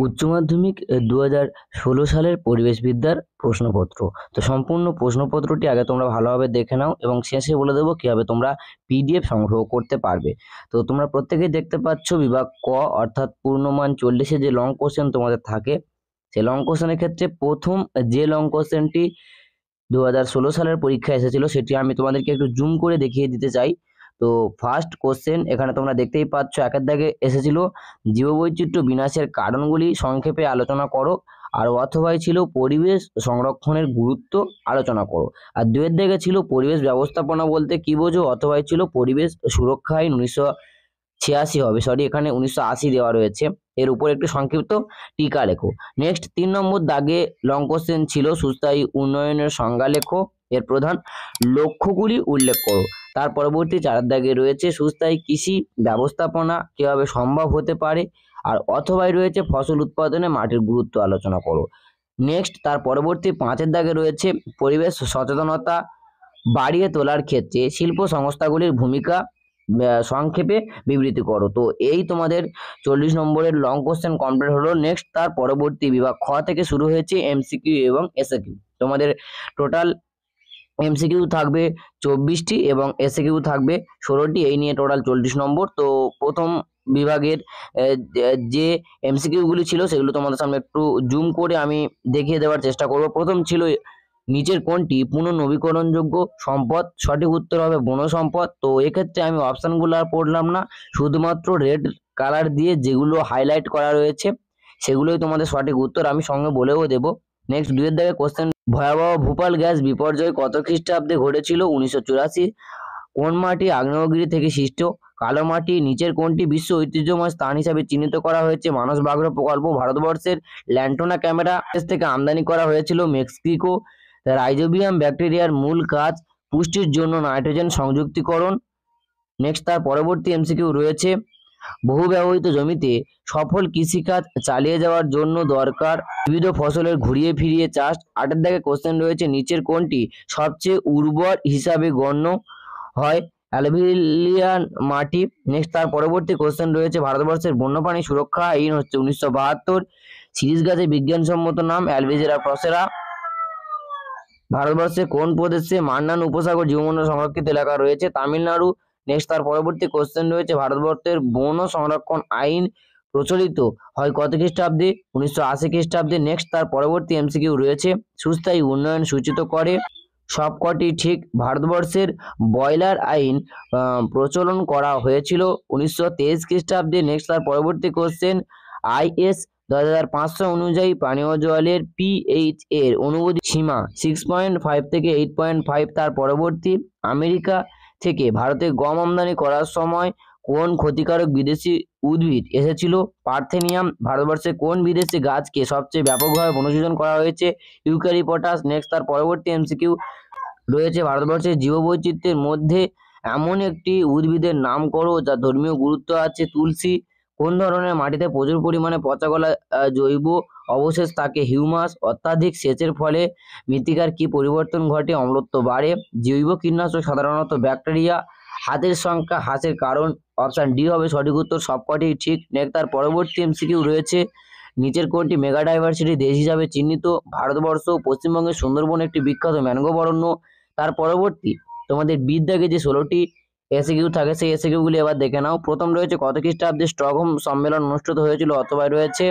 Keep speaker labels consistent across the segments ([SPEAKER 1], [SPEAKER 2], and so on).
[SPEAKER 1] উচ্চ মাধ্যমিক 2016 সালের পরিবেশবিদ্যার প্রশ্নপত্র। তো সম্পূর্ণ প্রশ্নপত্রটি আগে তোমরা ভালোভাবে দেখে নাও এবং শেষে বলে দেবো কিভাবে তোমরা পিডিএফ সংগ্রহ করতে পারবে। তো তোমরা প্রত্যেকেই দেখতে পাচ্ছ বিভাগ ক অর্থাৎ পূর্ণমান 40-এ যে লং কোশ্চেন তোমাদের থাকে, সেই লং কোশ্চেনের ক্ষেত্রে প্রথম যে লং কোশ্চেনটি 2016 সালের পরীক্ষায় এসেছিল সেটি আমি তোমাদেরকে একটু জুম করে দেখিয়ে দিতে চাই। তো ফার্স্ট কোশ্চেন এখানে তোমরা দেখতেই পাচ্ছ, একের দাগে এসেছিল জীববৈচিত্র্য বিনাশের কারণগুলি সংক্ষেপে আলোচনা করো, আর অথবাই ছিল পরিবেশ সংরক্ষণের গুরুত্ব আলোচনা করো। আর দুয়ের দাগে ছিল পরিবেশ ব্যবস্থাপনা বলতে কি বোঝো, অথবাই ছিল পরিবেশ সুরক্ষা আইন 1986 হবে, সরি এখানে 1980 দেওয়া রয়েছে, এর উপর একটু সংক্ষিপ্ত টিকা লেখো। নেক্সট 3 নম্বর দাগে লং কোশ্চেন ছিল সুস্থায়ী উন্নয়নের সংজ্ঞা লেখো, এর প্রধান লক্ষ্যগুলি উল্লেখ করো। তার পরবর্তী 4 দাগে রয়েছে সুস্থায়ী কৃষি ব্যবস্থাপনা কিভাবে সম্ভব হতে পারে, আর অথবাই রয়েছে ফসল উৎপাদনে মাটির গুরুত্ব আলোচনা করো। নেক্সট তার পরবর্তী 5 দাগে রয়েছে পরিবেশ সচেতনতা বাড়িয়ে তোলার ক্ষেত্রে শিল্প সংস্থাগুলির ভূমিকা সংক্ষেপে বিবৃতি করো। তো এই তোমাদের 40 নম্বরের লং কোশ্চেন কমপ্লিট হলো। নেক্সট তার পরবর্তী বিভাগ খ থেকে শুরু হয়েছে এমসিকিউ এবং এসএকিউ। তোমাদের টোটাল এমসিকিউ থাকবে 24টি এবং এসএকিউ থাকবে 16টি, এই নিয়ে টোটাল 40 নম্বর। তো প্রথম বিভাগের যে এমসিকিউগুলি ছিল সেগুলো তোমাদের সামনে একটু জুম করে আমি দেখিয়ে দেওয়ার চেষ্টা করব। প্রথম ছিল নিচের কোনটি পুনর্নবীকরণযোগ্য সম্পদ, সঠিক উত্তর হবে বন সম্পদ। তো এক্ষেত্রে আমি অপশানগুলো আর পড়লাম না, শুধুমাত্র রেড কালার দিয়ে যেগুলো হাইলাইট করা রয়েছে সেগুলোই তোমাদের সঠিক উত্তর, আমি সঙ্গে বলেও দেব। নেক্সট 2 দাগে কোশ্চেন, ভয়াবহ ভূপাল গ্যাস বিপর্যয় কত খ্রিস্টাব্দে ঘটেছিল? 1984। কোন মাটি আগ্নেয়গিরি থেকে সৃষ্ট? কালো মাটি। নিচের কোনটি বিশ্ব ঐতিহ্যময় স্থান হিসাবে চিহ্নিত করা হয়েছে? মানস ব্যাঘ্র প্রকল্প। ভারতবর্ষের ল্যান্টোনা ক্যামেরা দেশ থেকে আমদানি করা হয়েছিল মেক্সিকো। রাইজোবিয়াম ব্যাকটেরিয়ার মূল কাজ পুষ্টির জন্য নাইট্রোজেন সংযুক্তিকরণ। নেক্সট তার পরবর্তী এমসিকিউ রয়েছে বহু ব্যবহৃত জমিতে সফল কৃষিকাজ চালিয়ে যাওয়ার জন্য দরকার বিবিধ ফসলের ঘুরিয়ে ফিরিয়ে চাষ। 8 দাগে কোশ্চেন রয়েছে নিচের কোনটি সবচেয়ে উর্বর হিসাবে গণ্য হয়? অ্যালুভিয়াল মাটি। নেক্সট তার পরবর্তী কোশ্চেন রয়েছে ভারতবর্ষের বন্যপ্রাণী সুরক্ষা আইন হচ্ছে 1972। সিরিজ গাছের বিজ্ঞানসম্মত নাম অ্যালবিজেরা প্রসেরা। ভারতবর্ষের কোন প্রদেশে মান্নান উপসাগর জীবমণ্ডল সংরক্ষিত এলাকা রয়েছে? তামিলনাড়ু। নেক্সট তার পরবর্তী কোশ্চেন রয়েছে ভারতবর্ষের বন সংরক্ষণ আইন প্রচলিত হয় কত খ্রিস্টাব্দে? 1980 খ্রিস্টাব্দে। নেক্সট তার পরবর্তী এমসিকিউ রয়েছে সুস্থায়ী উন্নয়ন সূচিত করে সবকটি ঠিক। ভারতবর্ষের বয়লার আইন প্রচলন করা হয়েছিল 1923 খ্রিস্টাব্দে। নেক্সট তার পরবর্তী কোশ্চেন IS 2500 অনুযায়ী পানীয় জলের পিএইচ এর অনুমোদিত সীমা 6.5 থেকে 8.5। তার পরবর্তী আমেরিকা থেকে ভারতে গম আমদানি করার সময় কোন ক্ষতিকারক বিদেশি উদ্ভিদ এসেছিল? পার্থেনিয়াম। ভারতবর্ষে কোন বিদেশি গাছকে সবচেয়ে ব্যাপকভাবে বনসৃজন করা হয়েছে? ইউক্যালিপটাস। নেক্সট তার পরবর্তী এমসিকিউ রয়েছে ভারতবর্ষের জীববৈচিত্র্যের মধ্যে এমন একটি উদ্ভিদের নাম করো যার ধর্মীয় গুরুত্ব আছে? তুলসী। কোন ধরনের মাটিতে প্রচুর পরিমাণে পচাগলা জৈব অবশেষ থাকে? হিউমাস। অত্যাধিক সেচের ফলে মৃত্তিকার কি পরিবর্তন ঘটে? অম্লত্ব বাড়ে। জৈব কীটনাশক সাধারণত ব্যাকটেরিয়া। হাতের সংখ্যা হ্রাসের কারণ অপশান ডি হবে সঠিক উত্তর, সবকটি ঠিক। নেক্সট তার পরবর্তী এমসিকিউ রয়েছে নিচের কোনটি মেগাডাইভার্সিটি দেশ হিসাবে চিহ্নিত? ভারতবর্ষ। পশ্চিমবঙ্গের সুন্দরবন একটি বিখ্যাত ম্যানগ্রোভ অরণ্য। তার পরবর্তী তোমাদের বিদ্যাকে যে 16টি এসিকিউ থাকে সেই এসিকিউগুলি এবার দেখে নাও। প্রথম রয়েছে কত খ্রিস্টাব্দে স্টকহোম সম্মেলন অনুষ্ঠিত হয়েছিল? অথবা রয়েছে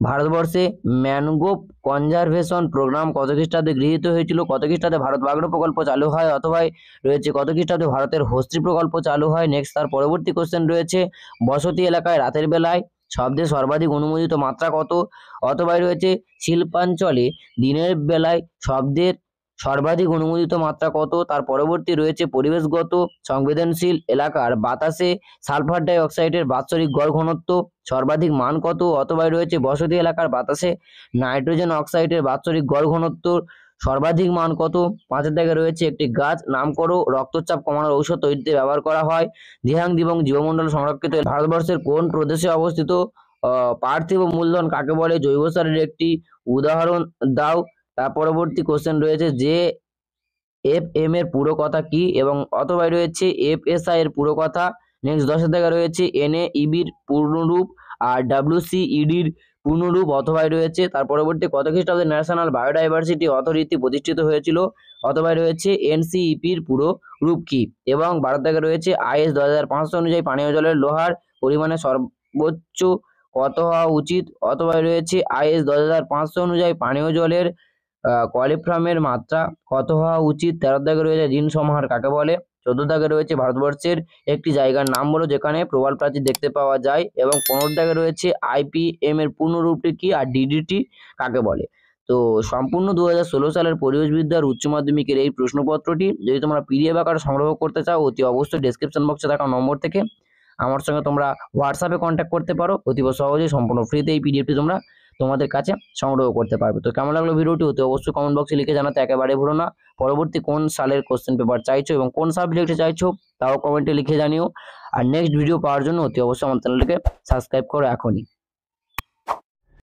[SPEAKER 1] ভারতবর্ষে ম্যানগ্রোভ কনজারভেশন প্রোগ্রাম কত খ্রিস্টাব্দে গৃহীত হয়েছিল? কত খ্রিস্টাব্দে ভারত ব্যাঘ্র প্রকল্প চালু হয়? অথবা রয়েছে কত খ্রিস্টাব্দে ভারতের হস্তি প্রকল্প চালু হয়? নেক্সট তার পরবর্তী কোশ্চেন রয়েছে বসতি এলাকায় রাতের বেলায় শব্দের সর্বাধিক অনুমোদিত মাত্রা কত? অথবা রয়েছে শিল্পাঞ্চলে দিনের বেলায় শব্দের সর্বাধিক অনুমোদিত মাত্রা কত? তার পরবর্তী রয়েছে পরিবেশগত সংবেদনশীল এলাকার বাতাসে সালফার ডাই অক্সাইডের বাৎসরিক গড় ঘনত্ব সর্বাধিক মান কত? অথবা রয়েছে বসতি এলাকার বাতাসে নাইট্রোজেন অক্সাইডের বাৎসরিক গড় ঘনত্ব সর্বাধিক মান কত? 5 দাগে রয়েছে একটি গাছ নাম করো রক্তচাপ কমানোর ঔষধ তৈরিতে ব্যবহার করা হয়। দ্বিহাং এবং জীবমণ্ডল সংরক্ষিত ভারতবর্ষের কোন প্রদেশে অবস্থিত? পার্থিব মূলধন কাকে বলে? জৈব সারের একটি উদাহরণ দাও। তার পরবর্তী কোশ্চেন রয়েছে যে FM এর পুরো কথা কি? এবং অথবা রয়েছে FSI এর পুরো কথা। নেক্সট 10 দাগে রয়েছে NAEB এর পূর্ণরূপ আর WCED এর পূর্ণরূপ অথবাই রয়েছে। তার পরবর্তী কত খ্রিস্টাব্দে ন্যাশনাল বায়োডাইভার্সিটি অথরিটি প্রতিষ্ঠিত হয়েছিল, অথবাই রয়েছে এনসিইপির পুরো রূপ কি, এবং ভারত থেকে রয়েছে আইএস 2500 অনুযায়ী পানীয় জলের লোহার পরিমাণে সর্বোচ্চ কত হওয়া উচিত, অথবা রয়েছে আইএস 10500 অনুযায়ী পানীয় জলের কোয়ালিফ্রামের মাত্রা কত হওয়া উচিত। 13 দাগে রয়েছে ঋণ সমাহার কাকে বলে। 14 দাগে রয়েছে ভারতবর্ষের একটি জায়গার নাম বলো যেখানে প্রবাল প্রাচীর দেখতে পাওয়া যায়, এবং 15 দাগে রয়েছে আইপিএম এর পূর্ণরূপটি কি আর ডিডিটি কাকে বলে। তো সম্পূর্ণ 2016 সালের পরিবেশবিদ্যার উচ্চ মাধ্যমিকের এই প্রশ্নপত্রটি যদি তোমরা পিডিএফ আকারে সংগ্রহ করতে চাও, অতি অবশ্যই ডেসক্রিপশন বক্সে থাকা নম্বর থেকে আমার সঙ্গে তোমরা হোয়াটসঅ্যাপে কন্ট্যাক্ট করতে পারো। অতি সহজেই সম্পূর্ণ ফ্রিতে এই পিডিএফটি তোমরা তোমাদের কাছে সংগ্রহ করতে পারবে। তো কেমন লাগলো ভিডিওটি অতি অবশ্যই কমেন্ট বক্সে লিখে জানাতে একেবারে ভুলো না। পরবর্তী কোন সালের কোশ্চেন পেপার চাইছো এবং কোন সাবজেক্টে চাইছো তাও কমেন্টে লিখে জানিও। আর নেক্সট ভিডিও পাওয়ার জন্য অতি অবশ্যই আমার চ্যানেলটিকে সাবস্ক্রাইব করো এখনই।